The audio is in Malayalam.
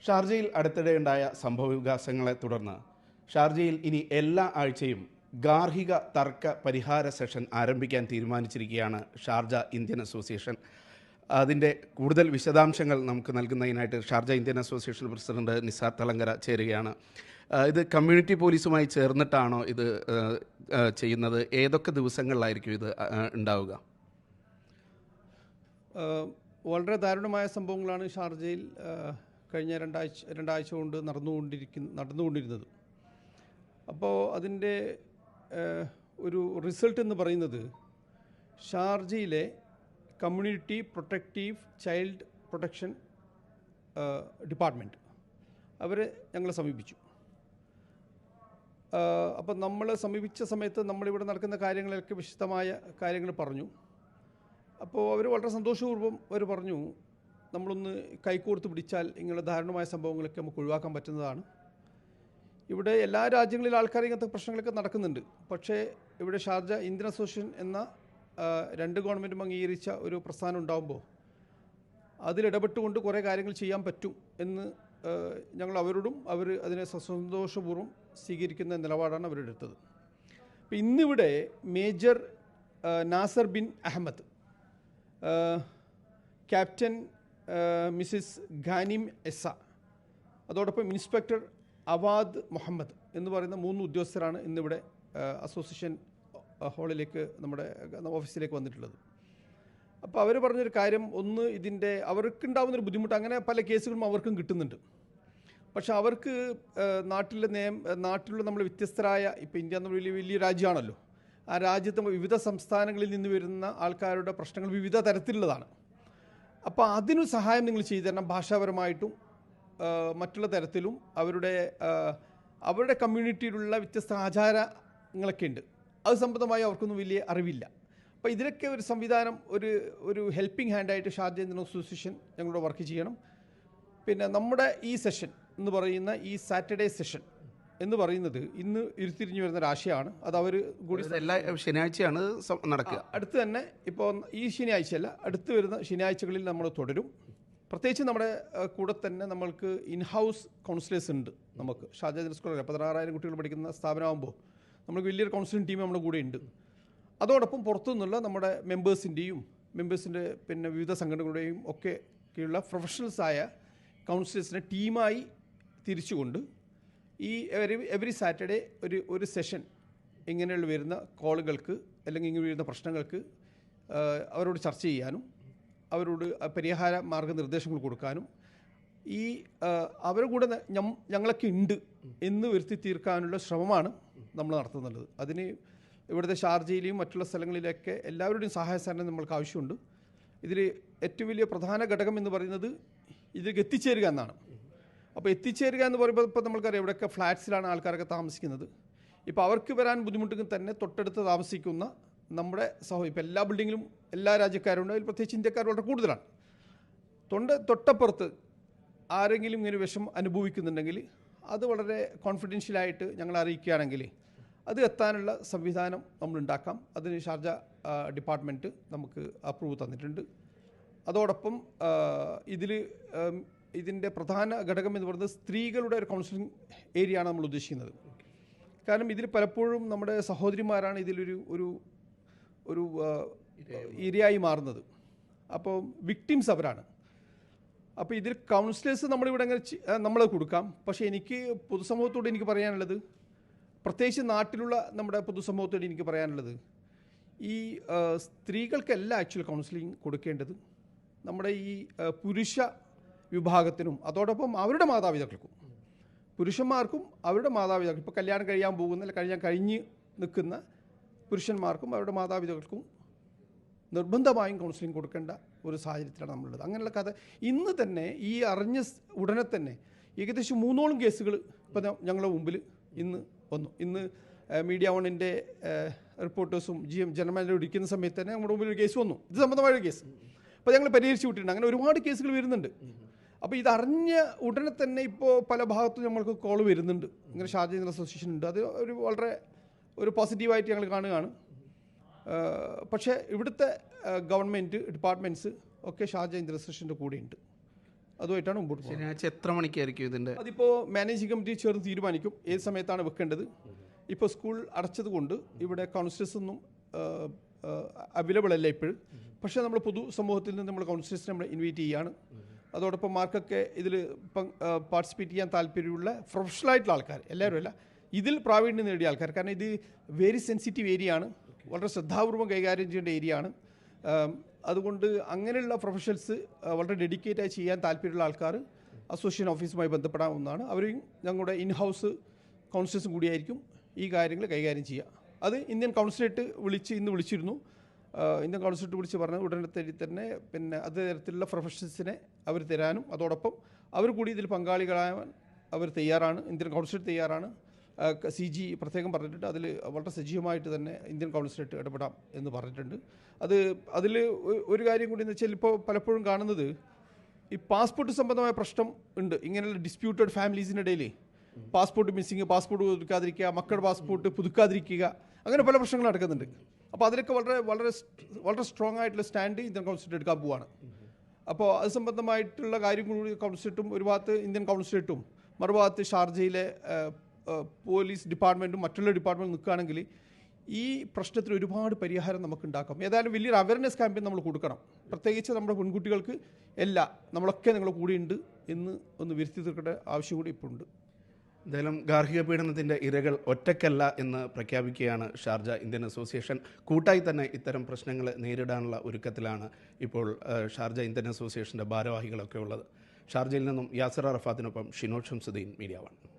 ഷാർജയിൽ അടുത്തിടെയുണ്ടായ സംഭവവികാസങ്ങളെ തുടർന്ന് ഷാർജയിൽ ഇനി എല്ലാ ആഴ്ചയും ഗാർഹിക തർക്ക പരിഹാര സെഷൻ ആരംഭിക്കാൻ തീരുമാനിച്ചിരിക്കുകയാണ് ഷാർജ ഇന്ത്യൻ അസോസിയേഷൻ. അതിൻ്റെ കൂടുതൽ വിശദാംശങ്ങൾ നമുക്ക് നൽകുന്നതിനായിട്ട് Sharjah Indian association president Nisar Thalankara ചേരുകയാണ്. ഇത് കമ്മ്യൂണിറ്റി പോലീസുമായി ചേർന്നിട്ടാണോ ഇത് ചെയ്യുന്നത്? ഏതൊക്കെ ദിവസങ്ങളിലായിരിക്കും ഇത് ഉണ്ടാവുക? വളരെ ദാരുണമായ സംഭവങ്ങളാണ് ഷാർജയിൽ കഴിഞ്ഞ രണ്ടാഴ്ച കൊണ്ട് നടന്നുകൊണ്ടിരുന്നത്. അപ്പോൾ അതിൻ്റെ ഒരു റിസൾട്ട് എന്ന് പറയുന്നത് ഷാർജയിലെ community protective child protection department അവർ ഞങ്ങളെ സമീപിച്ചു. അപ്പോൾ നമ്മൾ സമീപിച്ച സമയത്ത് നമ്മളിവിടെ നടക്കുന്ന കാര്യങ്ങളൊക്കെ വിശദമായ കാര്യങ്ങൾ പറഞ്ഞു. അപ്പോൾ അവർ വളരെ സന്തോഷപൂർവ്വം അവർ പറഞ്ഞു, നമ്മളൊന്ന് കൈകോർത്ത് പിടിച്ചാൽ ഇങ്ങനെ ദാരുണമായ സംഭവങ്ങളൊക്കെ നമുക്ക് ഒഴിവാക്കാൻ പറ്റുന്നതാണ്. ഇവിടെ എല്ലാ രാജ്യങ്ങളിലും ആൾക്കാർ ഇങ്ങനത്തെ പ്രശ്നങ്ങളൊക്കെ നടക്കുന്നുണ്ട്. പക്ഷേ ഇവിടെ ഷാർജ ഇന്ത്യൻ അസോസിയേഷൻ എന്ന രണ്ട് ഗവൺമെൻറ്റും അംഗീകരിച്ച ഒരു പ്രസ്ഥാനം ഉണ്ടാകുമ്പോൾ അതിലിടപെട്ടുകൊണ്ട് കുറേ കാര്യങ്ങൾ ചെയ്യാൻ പറ്റും എന്ന് ഞങ്ങൾ അവരോടും അവർ അതിനെ സന്തോഷപൂർവ്വം സ്വീകരിക്കുന്ന നിലപാടാണ് അവരെടുത്തത്. അപ്പോൾ ഇന്നിവിടെ major Nasser bin Ahmed, captain Mrs Khanim എസ, അതോടൊപ്പം ഇൻസ്പെക്ടർ അവാദ് മുഹമ്മദ് എന്ന് പറയുന്ന 3 ഉദ്യോഗസ്ഥരാണ് ഇന്നിവിടെ അസോസിയേഷൻ ഹാളിലേക്ക് നമ്മുടെ ഓഫീസിലേക്ക് വന്നിട്ടുള്ളത്. അപ്പോൾ അവർ പറഞ്ഞൊരു കാര്യം, ഒന്ന് ഇതിൻ്റെ അവർക്കുണ്ടാകുന്നൊരു ബുദ്ധിമുട്ട്, അങ്ങനെ പല കേസുകളും അവർക്കും കിട്ടുന്നുണ്ട്. പക്ഷെ അവർക്ക് നാട്ടിലുള്ള നമ്മൾ വ്യത്യസ്തരായ, ഇപ്പോൾ ഇന്ത്യ എന്ന വലിയ രാജ്യമാണല്ലോ, ആ രാജ്യത്തെ വിവിധ സംസ്ഥാനങ്ങളിൽ നിന്ന് വരുന്ന ആൾക്കാരുടെ പ്രശ്നങ്ങൾ വിവിധ തരത്തിലുള്ളതാണ്. അപ്പോൾ അതിനു സഹായം നിങ്ങൾ ചെയ്തു തരണം, ഭാഷാപരമായിട്ടും മറ്റുള്ള തരത്തിലും. അവരുടെ കമ്മ്യൂണിറ്റിയിലുള്ള വ്യത്യസ്ത ആചാരങ്ങളൊക്കെ ഉണ്ട്, അത് സംബന്ധമായി അവർക്കൊന്നും വലിയ അറിവില്ല. അപ്പോൾ ഇതിലൊക്കെ ഒരു സംവിധാനം, ഒരു ഹെൽപ്പിംഗ് ഹാൻഡായിട്ട് ഷാർജ ഇന്ത്യൻ അസോസിയേഷൻ ഞങ്ങളുടെ വർക്ക് ചെയ്യണം. പിന്നെ നമ്മുടെ ഈ സെഷൻ എന്ന് പറയുന്ന ഈ സാറ്റർഡേ സെഷൻ എന്ന് പറയുന്നത് ഇന്ന് ഉരുത്തിരിഞ്ഞു വരുന്ന ഒരു ആശയമാണ്. അത് അവർ കൂടി എല്ലാ ശനിയാഴ്ചയാണ് നടക്കുക. അടുത്ത് തന്നെ, ഇപ്പോൾ ഈ ശനിയാഴ്ചയല്ല, അടുത്ത് വരുന്ന ശനിയാഴ്ചകളിൽ നമ്മൾ തുടരും. പ്രത്യേകിച്ച് നമ്മുടെ കൂടെ തന്നെ നമ്മൾക്ക് ഇൻഹൗസ് കൗൺസിലേഴ്സ് ഉണ്ട്. നമുക്ക് ഷാർജ ഇന്ത്യൻ സ്കൂളിൽ 16,000 കുട്ടികൾ പഠിക്കുന്ന സ്ഥാപനമാകുമ്പോൾ നമുക്ക് വലിയൊരു കൗൺസിലിംഗ് ടീം നമ്മുടെ കൂടെ ഉണ്ട്. അതോടൊപ്പം പുറത്തുനിന്നുള്ള നമ്മുടെ മെമ്പേഴ്സിൻ്റെ പിന്നെ വിവിധ സംഘടനകളുടെയും ഒക്കെയുള്ള പ്രൊഫഷണൽസായ കൗൺസിലേഴ്സിനെ ടീമായി തിരിച്ചുകൊണ്ട് ഈ എവറി സാറ്റർഡേ ഒരു സെഷൻ ഇങ്ങനെയുള്ള വരുന്ന കോളുകൾക്ക് അല്ലെങ്കിൽ ഇങ്ങനെ വരുന്ന പ്രശ്നങ്ങൾക്ക് അവരോട് ചർച്ച ചെയ്യാനും അവരോട് പരിഹാര മാർഗനിർദ്ദേശങ്ങൾ കൊടുക്കാനും അവരുടെ കൂടെ ഞങ്ങളൊക്കെ ഉണ്ട് എന്ന് വരുത്തി തീർക്കാനുള്ള ശ്രമമാണ് നമ്മൾ നടത്തുന്നുള്ളത്. അതിന് ഇവിടുത്തെ ഷാർജയിലെയും മറ്റുള്ള സ്ഥലങ്ങളിലൊക്കെ എല്ലാവരുടെയും സഹായ സഹകരണം നമ്മൾക്ക് ആവശ്യമുണ്ട്. ഇതിൽ ഏറ്റവും വലിയ പ്രധാന ഘടകം എന്ന് പറയുന്നത് ഇതിലേക്ക് എത്തിച്ചേരുക എന്നാണ്. അപ്പോൾ എത്തിച്ചേരുക എന്ന് പറയുമ്പോൾ ഇപ്പോൾ നമ്മൾക്കറിയാം ഇവിടെയൊക്കെ ഫ്ലാറ്റ്സിലാണ് ആൾക്കാരൊക്കെ താമസിക്കുന്നത്. ഇപ്പോൾ അവർക്ക് വരാൻ ബുദ്ധിമുട്ടെങ്കിൽ തന്നെ തൊട്ടടുത്ത് താമസിക്കുന്ന നമ്മുടെ ഇപ്പോൾ എല്ലാ ബിൽഡിങ്ങിലും എല്ലാ രാജ്യക്കാരുണ്ട്, അതിൽ പ്രത്യേകിച്ച് ഇന്ത്യക്കാർ വളരെ കൂടുതലാണ്. തൊട്ടപ്പുറത്ത് ആരെങ്കിലും ഇങ്ങനെ വിഷം അനുഭവിക്കുന്നുണ്ടെങ്കിൽ അത് വളരെ കോൺഫിഡൻഷ്യലായിട്ട് ഞങ്ങൾ അറിയിക്കുകയാണെങ്കിൽ അത് എത്താനുള്ള സംവിധാനം നമ്മൾ ഉണ്ടാക്കാം. അതിന് ഷാർജ ഡിപ്പാർട്ട്മെൻറ്റ് നമുക്ക് അപ്രൂവ് തന്നിട്ടുണ്ട്. അതോടൊപ്പം ഇതിൻ്റെ പ്രധാന ഘടകം എന്ന് പറയുന്നത് സ്ത്രീകളുടെ ഒരു കൗൺസിലിംഗ് ഏരിയയാണ് നമ്മൾ ഉദ്ദേശിക്കുന്നത്. കാരണം ഇതിൽ പലപ്പോഴും നമ്മുടെ സഹോദരിമാരാണ് ഒരു ഇരയായി മാറുന്നത്. അപ്പോൾ വിക്ടിംസ് അവരാണ്. അപ്പോൾ ഇതിൽ കൗൺസിലേഴ്സ് നമ്മളിവിടെ നമ്മൾ കൊടുക്കാം. പക്ഷേ എനിക്ക് പൊതുസമൂഹത്തോട് എനിക്ക് പറയാനുള്ളത്, പ്രത്യേകിച്ച് നാട്ടിലുള്ള നമ്മുടെ പൊതുസമൂഹത്തോട് എനിക്ക് പറയാനുള്ളത്, ഈ സ്ത്രീകൾക്കല്ല ആക്ച്വൽ കൗൺസിലിംഗ് കൊടുക്കേണ്ടത്. നമ്മുടെ ഈ പുരുഷ വിഭാഗത്തിനും അതോടൊപ്പം അവരുടെ മാതാപിതാക്കൾക്കും, പുരുഷന്മാർക്കും അവരുടെ മാതാപിതാക്കൾ, ഇപ്പോൾ കല്യാണം കഴിയാൻ പോകുന്ന കഴിഞ്ഞ് നിൽക്കുന്ന പുരുഷന്മാർക്കും അവരുടെ മാതാപിതാക്കൾക്കും നിർബന്ധമായും കൗൺസിലിംഗ് കൊടുക്കേണ്ട ഒരു സാഹചര്യത്തിലാണ് നമ്മളുള്ളത്. അങ്ങനെയുള്ള കഥ ഇന്ന് തന്നെ ഈ അറിഞ്ഞ ഉടനെ തന്നെ ഏകദേശം 3 കേസുകൾ ഇപ്പോൾ ഞങ്ങളുടെ മുമ്പിൽ ഇന്ന് വന്നു. ഇന്ന് മീഡിയ വണ്ണിൻ്റെ റിപ്പോർട്ടേഴ്സും ജനമാലും ഇരിക്കുന്ന സമയത്ത് തന്നെ നമ്മുടെ മുമ്പിൽ ഒരു കേസ് വന്നു, ഇത് സംബന്ധമായൊരു കേസ്. അപ്പോൾ ഞങ്ങൾ പരിഹരിച്ചു വിട്ടിട്ടുണ്ട്. അങ്ങനെ ഒരുപാട് കേസുകൾ വരുന്നുണ്ട്. അപ്പോൾ ഇതറിഞ്ഞ ഉടനെ തന്നെ ഇപ്പോൾ പല ഭാഗത്തും നമ്മൾക്ക് കോൾ വരുന്നുണ്ട്. ഇങ്ങനെ ഷാർജ ഇന്ത്യൻ അസോസിയേഷൻ ഉണ്ട്, അത് വളരെ പോസിറ്റീവായിട്ട് ഞങ്ങൾ കാണുകയാണ്. പക്ഷേ ഇവിടുത്തെ ഗവൺമെൻറ് ഡിപ്പാർട്ട്മെൻറ്റ്സ് ഒക്കെ ഷാർജ ഇന്ത്യൻ അസോസിയേഷൻ്റെ കൂടെയുണ്ട്. അതുമായിട്ടാണ് മുമ്പോട്ട് പോകുന്നത്. ശനിയാഴ്ച എത്ര മണിക്കായിരിക്കും ഇതിൻ്റെ? അതിപ്പോൾ മാനേജിംഗ് കമ്മിറ്റി ചേർന്ന് തീരുമാനിക്കും ഏത് സമയത്താണ് വെക്കേണ്ടത്. ഇപ്പോൾ സ്കൂൾ അടച്ചത് കൊണ്ട് ഇവിടെ കൗൺസിലേഴ്സ് ഒന്നും അവൈലബിൾ അല്ല ഇപ്പോഴും. പക്ഷേ നമ്മൾ പൊതുസമൂഹത്തിൽ നിന്ന് നമ്മൾ കൗൺസിലേഴ്സിനെ നമ്മൾ ഇൻവൈറ്റ് ചെയ്യുകയാണ്. അതോടൊപ്പം മാർക്കൊക്കെ ഇതിൽ പാർട്ടിസിപ്പേറ്റ് ചെയ്യാൻ താല്പര്യമുള്ള പ്രൊഫഷണലായിട്ടുള്ള ആൾക്കാർ, എല്ലാവരും അല്ല, ഇതിൽ പ്രാവീണ്യം നേടിയ ആൾക്കാർ. കാരണം ഇത് വെരി സെൻസിറ്റീവ് ഏരിയ ആണ്, വളരെ ശ്രദ്ധാപൂർവം കൈകാര്യം ചെയ്യേണ്ട ഏരിയ ആണ്. അതുകൊണ്ട് അങ്ങനെയുള്ള പ്രൊഫഷണൽസ് വളരെ ഡെഡിക്കേറ്റായി ചെയ്യാൻ താല്പര്യമുള്ള ആൾക്കാർ അസോസിയേഷൻ ഓഫീസുമായി ബന്ധപ്പെടാവുന്നതാണ്. അവരും ഞങ്ങളുടെ ഇൻഹൗസ് കൗൺസിലേഴ്സും കൂടിയായിരിക്കും ഈ കാര്യങ്ങൾ കൈകാര്യം ചെയ്യുക. അത് ഇന്ത്യൻ കൗൺസിലേറ്റ് ഇന്ന് വിളിച്ചിരുന്നു. ഇന്ത്യൻ കൗൺസിലേറ്റ് വിളിച്ച് പറഞ്ഞ ഉടനെ തന്നെ പിന്നെ അതേ തരത്തിലുള്ള പ്രൊഫഷണൽസിനെ അവർ തരാനും അതോടൊപ്പം അവർ കൂടി ഇതിൽ പങ്കാളികളാവാൻ അവർ തയ്യാറാണ്. ഇന്ത്യൻ കൗൺസിലേറ്റ് തയ്യാറാണ്. CG പ്രത്യേകം പറഞ്ഞിട്ടുണ്ട് അതിൽ വളരെ സജീവമായിട്ട് തന്നെ ഇന്ത്യൻ കൗൺസിലേറ്റ് ഇടപെടാം എന്ന് പറഞ്ഞിട്ടുണ്ട്. അതിൽ ഒരു കാര്യം കൂടി എന്ന് വെച്ചാൽ ഇപ്പോൾ പലപ്പോഴും കാണുന്നത് ഈ പാസ്പോർട്ട് സംബന്ധമായ പ്രശ്നം ഉണ്ട്. ഇങ്ങനെയുള്ള ഡിസ്പ്യൂട്ടഡ് ഫാമിലീസിനിടയിൽ പാസ്പോർട്ട് മിസ്സിങ്, പാസ്പോർട്ട് പുതുക്കാതിരിക്കുക, മക്കളുടെ പാസ്പോർട്ട് പുതുക്കാതിരിക്കുക, അങ്ങനെ പല പ്രശ്നങ്ങൾ നടക്കുന്നുണ്ട്. അപ്പോൾ അതിലൊക്കെ വളരെ വളരെ വളരെ സ്ട്രോങ് ആയിട്ടുള്ള സ്റ്റാൻഡ് ഇന്ത്യൻ കൗൺസിലേറ്റ് എടുക്കാൻ പോവുകയാണ്. അപ്പോൾ അത് സംബന്ധമായിട്ടുള്ള കാര്യം കൂടി കൗൺസിലേറ്റും ഒരു ഭാഗത്ത് ഇന്ത്യൻ കൗൺസിലേറ്റും മറുഭാഗത്ത് ഷാർജയിലെ പോലീസ് ഡിപ്പാർട്ട്മെൻറ്റും മറ്റുള്ള ഡിപ്പാർട്ട്മെൻറ്റും നിൽക്കുകയാണെങ്കിൽ ഈ പ്രശ്നത്തിന് ഒരുപാട് പരിഹാരം നമുക്ക് ഉണ്ടാക്കാം. ഏതായാലും വലിയൊരു അവയർനെസ് ക്യാമ്പയിൻ നമ്മൾ കൊടുക്കണം. പ്രത്യേകിച്ച് നമ്മുടെ പെൺകുട്ടികൾക്ക് നമ്മളൊക്കെ നിങ്ങളുടെ കൂടെയുണ്ട് എന്ന് ഒന്ന് വരുത്തി തീർക്കേണ്ട ആവശ്യം കൂടി ഇപ്പോൾ ഉണ്ട്. എന്തായാലും ഗാർഹിക പീഡനത്തിൻ്റെ ഇരകൾ ഒറ്റയ്ക്കല്ല എന്ന് പ്രഖ്യാപിക്കുകയാണ് ഷാർജ ഇന്ത്യൻ അസോസിയേഷൻ. കൂട്ടായി തന്നെ ഇത്തരം പ്രശ്നങ്ങൾ നേരിടാനുള്ള ഒരുക്കത്തിലാണ് ഇപ്പോൾ ഷാർജ ഇന്ത്യൻ അസോസിയേഷൻ്റെ ഭാരവാഹികളൊക്കെ ഉള്ളത്. ഷാർജയിൽ നിന്നും യാസിർ അറഫാത്തിനൊപ്പം ഷിനോദ് ഷംസുദ്ദീൻ, മീഡിയ 1.